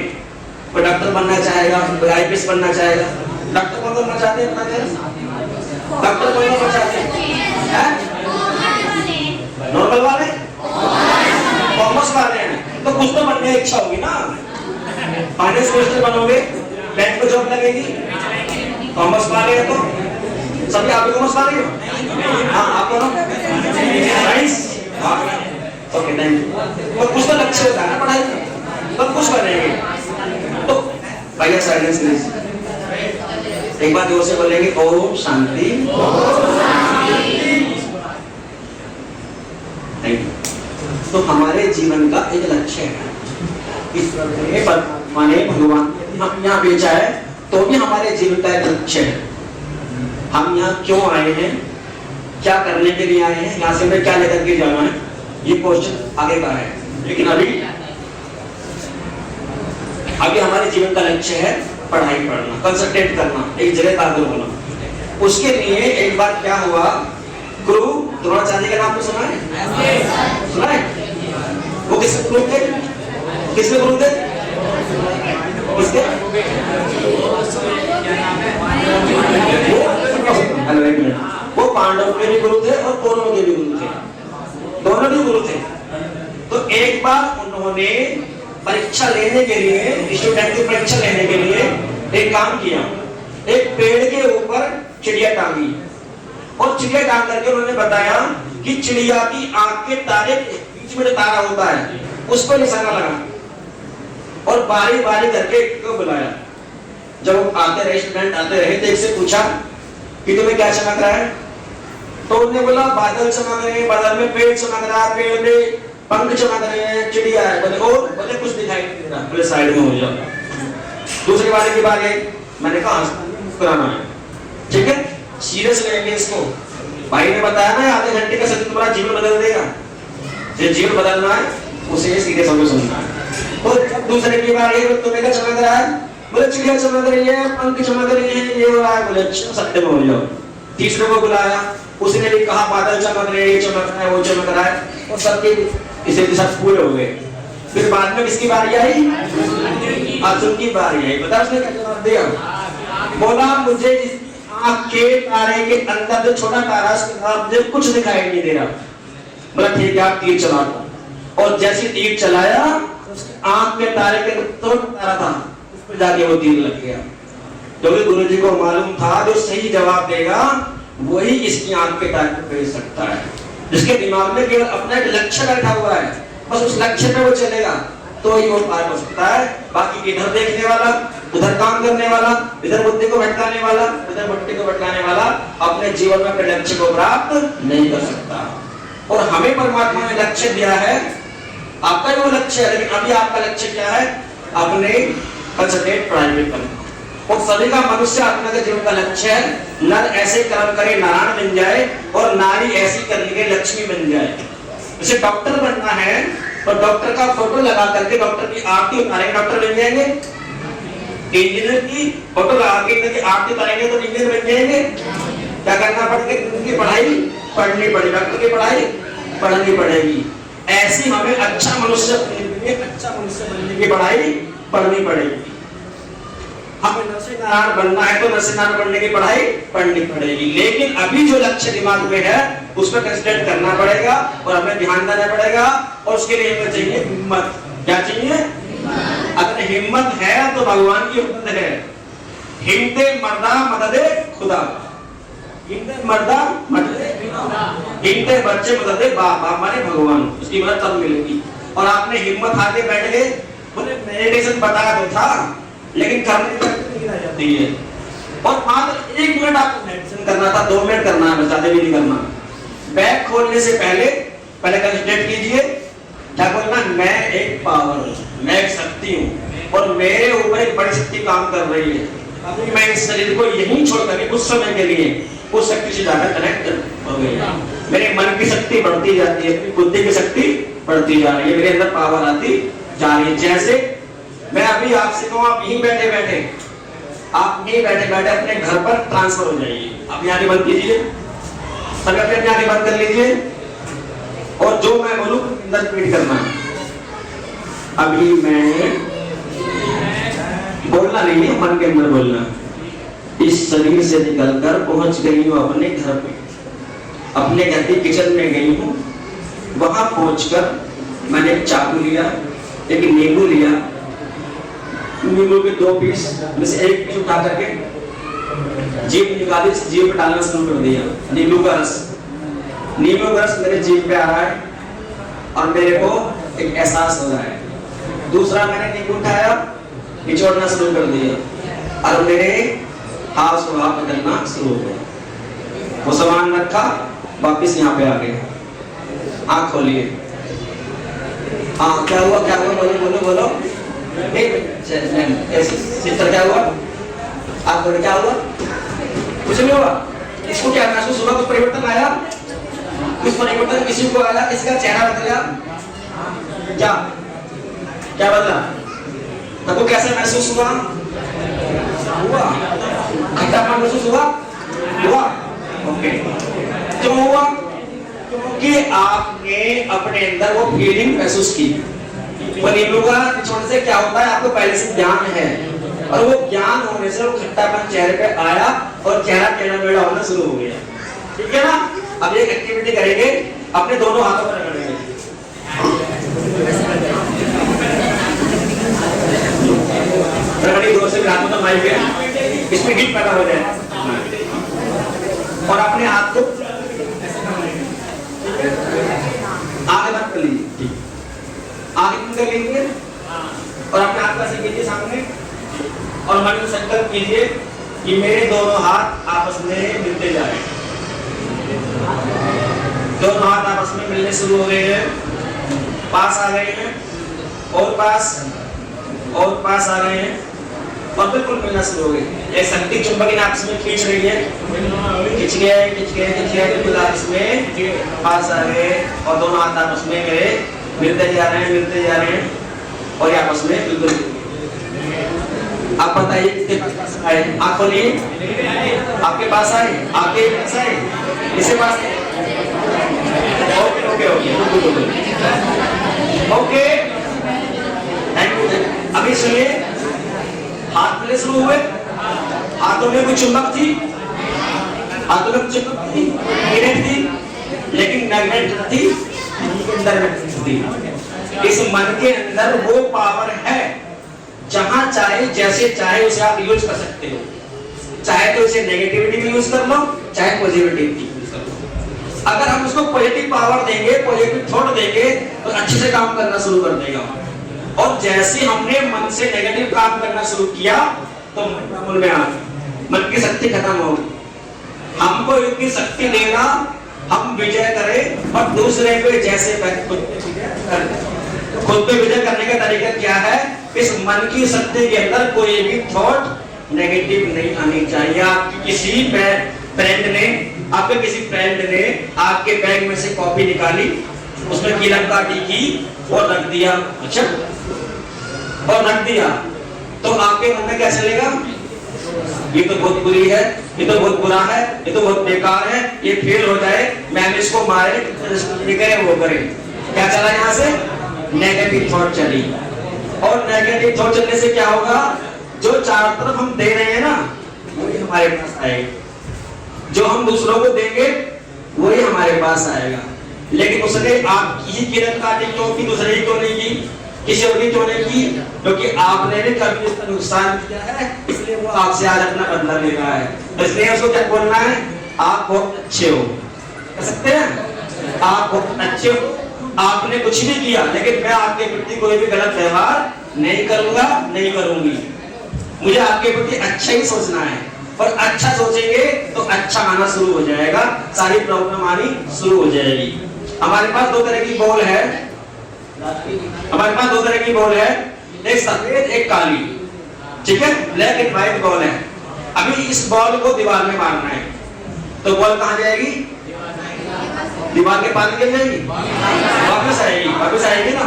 कोई डॉक्टर बनना चाहेगा, कोई आईपीएस बनना चाहेगा। डॉक्टर कौन बनना चाहते हैं? डॉक्टर कौन बनना चाहते हैं? नॉर्मल वाले, कॉमर्स वाले हैं तो कुछ तो बनने की इच्छा होगी ना। फाइनेंस मिनिस्टर बनोगे, बैंक में जॉब लगेगी। कॉमर्स वाले हैं तो सभी आप कॉमर्स वाले हो? हाँ, आप कौन? साइंस। Okay, thank you. तो कुछ तो लक्ष्य होता है ना पढ़ाई, तो कुछ बनेंगे। तो भैया साइलेंस प्लीज, एक बार जोर से बोलेंगे ओम शांति। Thank you. तो हमारे जीवन का एक लक्ष्य है, ईश्वर माने भगवान हम यहाँ भेजा है तो भी हमारे जीवन का एक लक्ष्य है। हम यहाँ क्यों आए हैं, क्या करने के लिए आए हैं, यहाँ से हमें क्या लेकर के जाना है, ये क्वेश्चन आगे का है। लेकिन अभी हमारे जीवन का लक्ष्य है पढ़ाई पढ़ना, कंसंट्रेट करना, एक जगह काबिल होना। उसके लिए एक बार क्या हुआ, गुरु द्रोणाचार्य का नाम तो सुना है? सुना है? वो किसके गुरु थे? किसके गुरु थे? किसके? हेलो, एक मिनट। वो पांडवों के भी गुरु थे और कौरवों के भी गुरु थे, दोनों भी गुरु थे। तो एक बार उन्होंने परीक्षा लेने के लिए, स्टूडेंट की परीक्षा लेने के लिए एक काम किया, एक पेड़ के ऊपर चिड़िया टांगी और चिड़िया टांग करके उन्होंने बताया कि चिड़िया की आंख के तारे बीच में जो तारा होता है उस पर निशाना लगा और बारी बारी करके को बुलाया। जब आते रहे स्टूडेंट आते रहे तो एक से पूछा कि तुम्हें क्या चमक रहा है? तो उन्होंने बोला बादल चमक रहे हैं, बादल में पेड़ चमक रहा है, पेड़ में पंख चमक रहे हैं, चिड़िया है। बोले और बोले कुछ दिखाई नहीं दे रहा। बोले साइड में हो जाओ। दूसरी बारी की बात है, मैंने कहा मुस्कुराना है, ठीक है, सीरियस लेंगे इसको। भाई ने बताया ना आधे घंटे का सत्य तुम्हारा जीवन बदल देगा। जो जीवन बदलना है उसे सीरियस होकर सुनना है। तो दूसरे की बार ये तुम्हें क्या चमक रहा है? बोले चिड़िया चमक रही है, पंख चमक रही है, ये हो रहा है। बोले अच्छा सत्य में हो जाओ। तीसरे को बुलाया, उसने भी कहा बादल चमक रहे, ये चमक रहा है, वो चमक रहा है, और सबके इसे के साथ पूरे हो गए। फिर बाद में किसकी बारी आई? अर्जुन की बारी आई। बता उसने क्या जवाब दिया? बोला मुझे इस आँख के तारे के अंदर जो छोटा तारा मुझे कुछ दिखाई नहीं दे रहा। बोला ठीक है, आप तीर चला दो। और जैसे तीर चलाया, आँख के तारे के तो तारा था, उस पर जाके वो तीर लग गया। क्योंकि गुरुजी को मालूम था जो सही जवाब देगा वही इसकी आँख के तारे को भेज सकता है। जिसके दिमाग में केवल अपना एक लक्ष्य बैठा हुआ है, बस उस लक्ष्य पे वो चलेगा तो ही वो पार हो सकता है। बाकी इधर देखने वाला उधर काम करने वाला, इधर बुद्धि को भटकाने वाला, इधर बुद्धि को भटकाने वाला अपने जीवन में अपने लक्ष्य को प्राप्त नहीं कर सकता। और हमें परमात्मा ने लक्ष्य दिया है, आपका जो लक्ष्य है, लेकिन अभी आपका लक्ष्य क्या है? अपने कंसंट्रेट प्राइवेट करना। और सभी का मनुष्य आत्मा के जीवन का लक्ष्य है नर ऐसे कर्म करे नारायण बन जाए और नारी ऐसी करने के लक्ष्मी बन जाए। जैसे डॉक्टर बनना है तो डॉक्टर का फोटो लगा करके डॉक्टर की आरती उतारेंगे, डॉक्टर बन जाएंगे। इंजीनियर की फोटो लगा के इनकी आरती उतारेंगे तो इंजीनियर बन जाएंगे। क्या करना पड़ेगा? उनकी पढ़ाई पढ़नी पड़ेगी, डॉक्टर की पढ़ाई पढ़नी पड़ेगी। ऐसी हमें अच्छा मनुष्य बनने की पढ़ाई पढ़नी पड़ेगी। हमें नरसिंह बनना है तो नरसिंह बनने की पढ़ाई पढ़नी पड़ेगी। लेकिन अभी जो लक्ष्य दिमाग में है उस पर कंसंट्रेट करना पड़ेगा और हमें ध्यान देना पड़ेगा। और उसके लिए हमें चाहिए हिम्मत। क्या चाहिए? अगर हिम्मत है तो भगवान की हिम्मत है। हिम्मते मर्दा मददे खुदा, हिम्मते मर्दा मददे खुदा, हिम्मते बच्चे मददे बाप, बाप माने भगवान, उसकी मदद तब मिलेगी। और आपने हिम्मत आके बैठ गए, बोले मेडिटेशन बताया तो था लेकिन करने की नहीं जाती है। और मात्र 1 मिनट आपको मेडिटेशन करना था, 2 मिनट करना है, ज्यादा भी नहीं करना। बैग खोलने से पहले कंसंट्रेट कीजिए। क्या बोलना? मैं एक पावर हूँ, मैं एक शक्ति हूँ और मेरे ऊपर एक बड़ी शक्ति काम कर रही है। अभी मैं इस शरीर को यहीं छोड़कर कुछ समय के लिए उस शक्ति से जाकर कनेक्ट हो गई। मेरे मन की शक्ति बढ़ती जाती है, बुद्धि की शक्ति बढ़ती जा रही है, मेरे अंदर पावर आती जा रही है। जैसे मैं अभी आपसे कहूँ, आप यहीं बैठे बैठे अपने घर पर ट्रांसफर हो जाइए। अपनी आंखें बंद कीजिए, सभी अपनी आंखें बंद कर लीजिए और जो मैं बोलूं अंदर रिपीट करना है। अभी मैं बोलना नहीं है, मन के अंदर बोलना। इस शरीर से निकलकर पहुंच गई हूँ अपने घर पे, अपने घर की किचन में गई हूँ। वहां पहुंचकर मैंने एक चाकू लिया, एक नींबू लिया, नींबू के 2 पीस में से 1 पीस उठा करके जीभ निकाली, जीभ पे डालना शुरू कर दिया। नींबू का रस मेरे जीभ पे आ रहा है और मेरे को एक एहसास हो रहा है। दूसरा मैंने नींबू उठाया, निचोड़ना शुरू कर दिया और मेरे हाथ स्वभाव बदलना शुरू हो गया। वो सामान रखा, वापिस यहाँ पे आ गए। आँख खोलिए। हाँ, क्या हुआ? बोलो। सिस्टर क्या हुआ? आप बोले क्या हुआ? कुछ नहीं हुआ। इसको क्या महसूस हुआ? कुछ परिवर्तन आया? कुछ परिवर्तन किसी को आया? किसका चेहरा बदला? क्या बदला? तब कैसे महसूस हुआ? खट्टापन महसूस हुआ? ओके। क्यों हुआ? क्योंकि आपने अपने अंदर वो फीलिंग महसूस की। नींबू का निचोड़ने से क्या होता है? आपको पहले से ज्ञान है और वो ज्ञान होने से वो खट्टापन चेहरे पे आया और चेहरा टेढ़ा मेढ़ा होना शुरू हो गया। ठीक है ना? अब एक एक्टिविटी करेंगे, अपने दोनों हाथों पर रगड़ेंगे। रगड़ी जोर से हाथों पर माइक है, इसमें हीट पैदा हो जाए। और अपने हाथ को आगे बंद कर लीजिए, आगे बंद कर लीजिए और अपने हाथ ऐसे कीजिए सामने और मन में संकल्प कीजिए कि मेरे दोनों हाथ आपस में मिलते जा रहे हैं। दोनों हाथ आपस में मिलने शुरू हो गए हैं, पास आ गए हैं और पास आ गए हैं और बिल्कुल मिलना शुरू हो गए। एक शक्ति चुंबक इन आपस में खींच रही है, खींच गए बिल्कुल आपस में पास आ गए और दोनों हाथ आपस में गए, मिलते जा रहे हैं और आपस में बिल्कुल। आप बताइए किसके पास आए? आप खोलिए, आपके पास आए, आपके पास आए, किसके पास? Okay, thank you. अभी सुनिए, हाथ मिलने शुरू हुए, हाथों में कोई चुंबक थी, मैग्नेट थी, लेकिन मैग्नेट थी अंदर थी। इस मन के अंदर वो पावर है, जहां चाहे जैसे चाहे उसे आप यूज कर सकते हो। चाहे तो इसे नेगेटिविटी में यूज कर लो, चाहे पॉजिटिविटी में यूज कर लो। अगर हम उसको पॉजिटिव पावर देंगे, पॉजिटिव थॉट देंगे तो अच्छे से काम करना शुरू कर देगा। और जैसे हमने मन से नेगेटिव काम करना शुरू किया तो मन में आ मन की शक्ति खत्म हो गई। हमको इतनी शक्ति देना हम विजय करें और दूसरे पे जैसे खुद पे विजय करने का तरीका क्या है? इस मन की शक्ति के अंदर कोई भी थॉट नेगेटिव नहीं आनी चाहिए। आपके किसी फ्रेंड ने आपके बैग में से कॉपी निकाली, उसमें कीलक काटी की और रख दिया, अच्छा, और रख दिया, तो आपके मन में क्या चलेगा? ये तो बहुत बुरी है, ये तो बहुत बुरा है, ये तो बहुत बेकार है, ये फेल हो जाए, मैम इसको मारे, वो करे। क्या चला यहाँ से? नेगेटिव थॉट चली। और नेगेटिव थॉट चलने से क्या होगा? जो चारों तरफ हम दे रहे हैं ना, वही हमारे पास आएगा। जो हम दूसरों को देंगे वही हमारे पास आएगा। लेकिन उसने आप किसी किरण काटी क्यों की, दूसरे ही क्यों नहीं की, किसी और की क्यों नहीं की? क्योंकि आपने भी कभी इसका नुकसान किया है, इसलिए वो आपसे आज अपना बदला ले रहा है। तो इसलिए उसको क्या बोलना है? आप बहुत अच्छे हो, कह सकते हैं आप बहुत अच्छे हो, आपने कुछ भी किया, लेकिन मैं आपके प्रति कोई भी गलत व्यवहार नहीं करूंगा, नहीं करूंगी। मुझे आपके प्रति अच्छा ही सोचना है, और अच्छा सोचेंगे तो अच्छा आना शुरू हो जाएगा, सारी प्रॉब्लम आनी शुरू हो जाएगी। हमारे पास दो तरह की बॉल है, हमारे पास दो तरह की बॉल है, एक सफेद एक काली, ठीक है, ब्लैक एंड व्हाइट बॉल है। अभी इस बॉल को दीवार में मारना है, तो बॉल कहाँ जाएगी? दीवार के पास गिर जाएगी, वापस आएगी ना।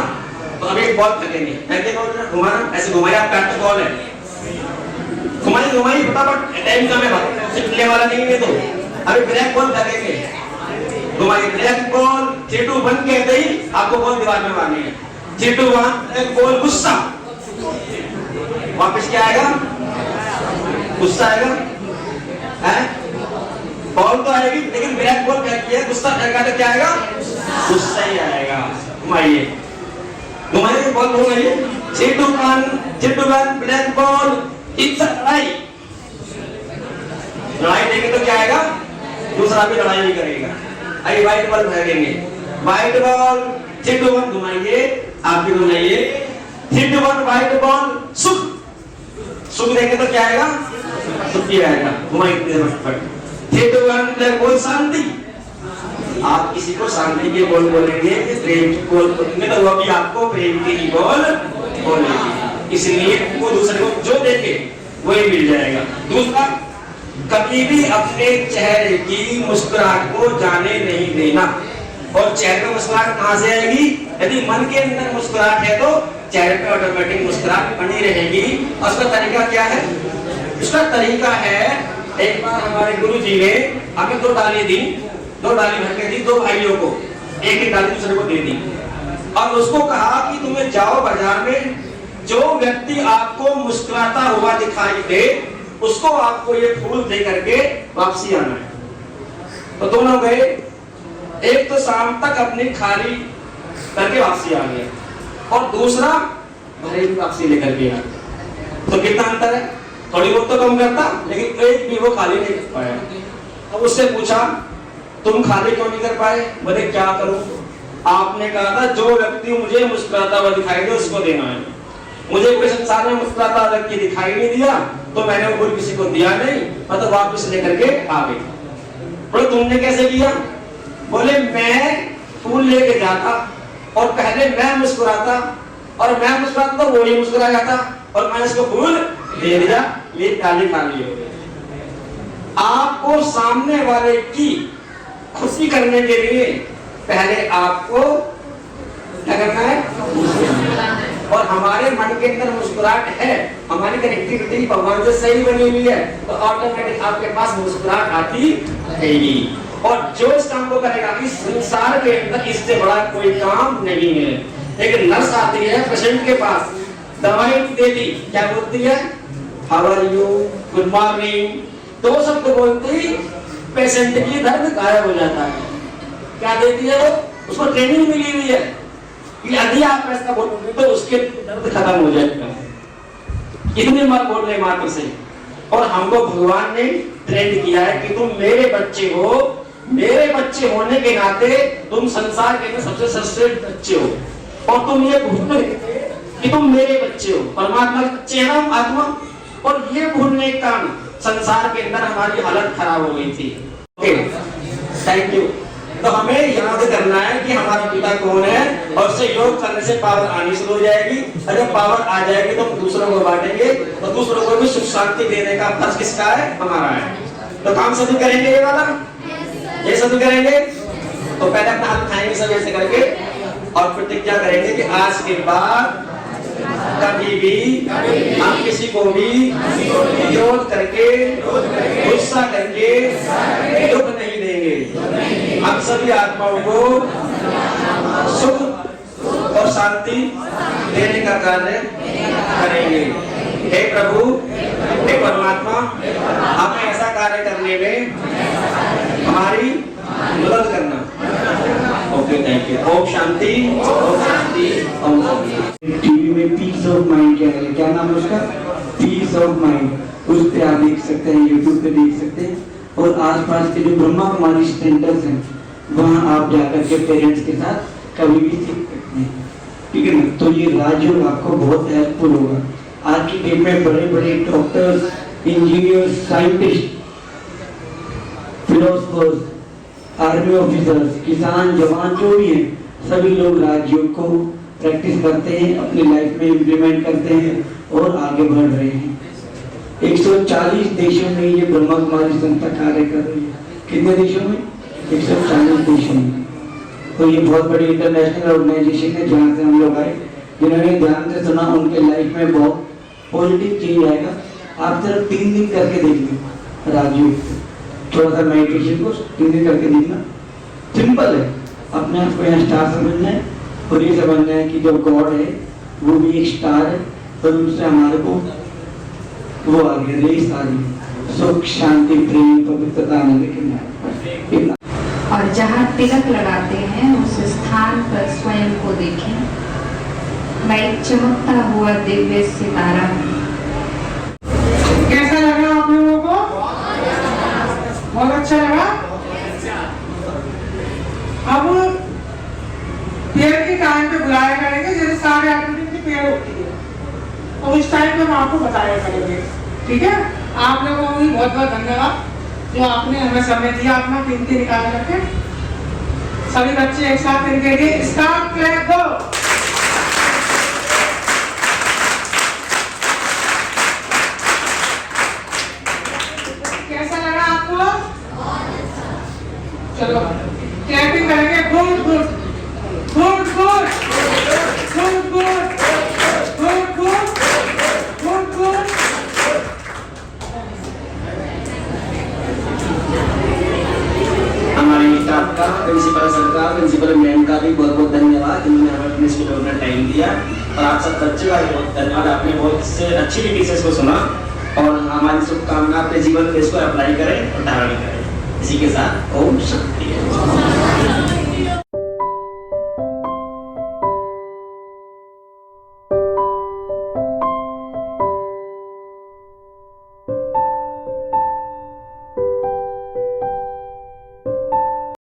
तो अभी एक बॉल फेंकेंगे, घुमाना, ऐसे घुमाइए, आप पैर बॉल है, घुमाइए फटाफट, टाइम कम है, चिपकने वाला नहीं है। तो अभी ब्लैक बॉल फेंकेंगे, घुमाइए, ब्लैक बॉल 3 2 1 कहते ही आपको बॉल दीवार में मारनी है। 3 2 1 एक बॉल गुस्सा, वापस क्या आएगा? गुस्सा आएगा, है? बॉल तो आएगी, लेकिन ब्लैक बॉल फेंक दिया, गुस्सा फेंका तो क्या आएगा? गुस्सा ही आएगा। घुमाइए बॉल, घुमाइए, 3 2 1 ब्लैक बॉल, लड़ाई देंगे तो क्या आएगा? दूसरा भी लड़ाई नहीं करेगा। अभी व्हाइट बॉल फेंकेंगे, व्हाइट बॉल 3 2 1 घुमाइए, आप भी घुमाइए, 3 2 1 व्हाइट बॉल, सुख देंगे तो क्या आएगा? सुख ही आएगा। घुमाइए 3 2 1 ब्लैक बॉल, शांति। आप किसी को शांति के बोल बोलेंगे, प्रेम की बोल बोलेंगे, तो वो भी आपको प्रेम की ही बोल बोलेगी। इसलिए वो दूसरे को जो देखे वही मिल जाएगा। दूसरा, कभी भी अपने चेहरे की मुस्कुराहट को जाने नहीं देना। और चेहरे पे मुस्कुराहट कहाँ से आएगी? यदि मन के अंदर मुस्कुराहट है तो चेहरे पे ऑटोमेटिक मुस्कुराहट बनी रहेगी। और उसका तरीका क्या है? उसका तरीका है, एक बार हमारे गुरु जी ने हमें 2 डाली दी, 2 डाली भर के दी 2 भाइयों को, एक डाली दूसरे को दे दी, और उसको कहा कि तुम्हें जाओ बाजार में, जो व्यक्ति आपको मुस्कुराता हुआ दिखाई दे उसको आपको ये फूल दे करके वापसी आना है। तो दोनों गए, एक तो शाम तक अपनी खाली करके वापसी आ गया, और दूसरा भरी वापसी लेकर के आया। तो कितना अंतर है? थोड़ी बहुत तो कम करता, लेकिन एक भी वो खाली नहीं कर पाया। अब उससे पूछा, तुम खाली क्यों नहीं कर पाए? बोले क्या करूं? आपने कहा था जो व्यक्ति मुझे मुस्कुराता हुआ दिखाई दे उसको देना है। मुझे कोई संसार में मुस्कुराता व्यक्ति दिखाई नहीं दिया, तो मैंने वो फूल किसी को दिया नहीं, मतलब वापस लेकर के आ गई। बोले तुमने कैसे किया? बोले मैं फूल लेके जाता और पहले मैं मुस्कुराता, और मैं मुस्कुराता तो वो ही मुस्कुरा जाता, और मैंने उसको फूल दे दिया, ये काली खाली हो गई। आपको सामने वाले की खुशी करने के लिए पहले आपको क्या करना है? और हमारे मन के अंदर मुस्कुराहट है, हमारी कनेक्टिविटी भगवान से सही बनी हुई है, तो ऑटोमेटिक आपके पास मुस्कुराहट आती रहेगी। और जो इस काम को करेगा, इस संसार के अंदर इससे बड़ा कोई काम नहीं है। एक नर्स आती है पेशेंट के पास, दवाई देती, क्या बोलती है? How are you, good morning, 2 शब्द बोलती पेशेंट की दर्द गायब हो जाता है। क्या देती है वो? उसको ट्रेनिंग मिली हुई है कि यदि आप ऐसा बोलोगे तो उसके दर्द खत्म हो जाएगा। इतने बार बोलने मात्र से। और हमको भगवान ने ट्रेंड किया है कि तुम मेरे बच्चे हो, मेरे बच्चे होने के नाते तुम संसार के सबसे श्रेष्ठ बच्चे हो। और तुम ये भूल कि तुम मेरे बच्चे हो, परमात्मा के बच्चे हैं हम आत्मा। और ये भूलने के कारण संसार के अंदर हमारी हालत खराब हो गई थी। Okay, thank you. तो हमें याद करना है कि हमारा पिता कौन है, और उससे योग करने से पावर आनी शुरू हो जाएगी। और जब पावर आ जाएगी तो हम दूसरों को बांटेंगे, और दूसरों को भी सुख शांति देने का फर्ज किसका है? हमारा है। तो काम सभी करेंगे ये वाला, ये सभी करेंगे। तो पहले अपना हाथ उठाएंगे सब ऐसे करके, और प्रतिज्ञा करेंगे कि आज के बाद कभी भी हम किसी को भी विरोध करके, गुस्सा करके दुख नहीं देंगे। हम सभी आत्माओं को सुख और शांति देने का कार्य करेंगे। हे प्रभु, हे परमात्मा, हमें ऐसा कार्य करने में हमारी मदद करना। Okay, thank you. ओम शांति, ओम शांति, ओम शांति। टीवी में पीस ऑफ माइंड क्या नाम है उसका? Peace of mind. उस पे आप देख सकते हैं, यूट्यूब पे देख सकते हैं। और आसपास के जो ब्रह्मा कुमारी सेंटर्स हैं, वहाँ आप जाकर के पेरेंट्स के साथ कभी भी सीख सकते हैं, ठीक है ना? तो ये राजयोग आपको बहुत हेल्पफुल होगा। आज की डेट में बड़े बड़े doctors, engineers, scientist, philosophers, army officers, किसान, जवान जो भी हैं, सभी लोग राजयोग को प्रैक्टिस करते हैं, अपनी लाइफ में इम्प्लीमेंट करते हैं और आगे बढ़ रहे हैं। 140 देशों में ये ब्रह्मा कुमारी संस्था कार्य कर रही है। कितने देशों में? 140 देशों में। तो ये बहुत बड़ी इंटरनेशनल ऑर्गेनाइजेशन है जहाँ से हम लोग आए। जिन्होंने ध्यान से सुना उनके लाइफ में बहुत पॉजिटिव चेंज आएगा। आप सिर्फ 3 दिन करके देखिए राजयोग, थोड़ा सा मेडिटेशन को 3 दिन करके देखना। सिंपल है, अपने आप को यहाँ स्टार समझना है और ये समझना है कि जो गॉड है वो भी एक स्टार है, और उससे हमारे को वो आ गया, रेस आ रही है, सुख शांति प्रेम पवित्रता आने के। और जहाँ तिलक लगाते हैं उस स्थान पर स्वयं को देखें, मैं एक चमकता हुआ दिव्य सितारा हूँ। कैसा लगा आप लोगों को? बहुत अच्छा लगा। अब पेड़ के टाइम पे बुलाया करेंगे, जैसे 8:30 की पेड़ होती है, और उस टाइम पे हम आपको बताया करेंगे, ठीक है? आप लोगों को भी बहुत बहुत धन्यवाद जो आपने हमें समय दिया, अपना कीमती निकाल करके। सभी बच्चे एक साथ करेंगे, स्टार्ट क्लैप गो। कैसा लगा आपको? चलो क्लैपिंग करेंगे। Good good good good good good good good good. हमारे स्टाफ का, प्रिंसिपल सर का, प्रिंसिपल मैम का भी बहुत बहुत धन्यवाद, जिन्होंने हमें अपने स्कूल में टाइम दिया। और आप सब बच्चों का भी बहुत धन्यवाद, आपने बहुत से अच्छी टीचर्स को सुना। और हमारी शुभकामना अपने जीवन में इसको अप्लाई करें और धारण करें। इसी के साथ ओम शांति।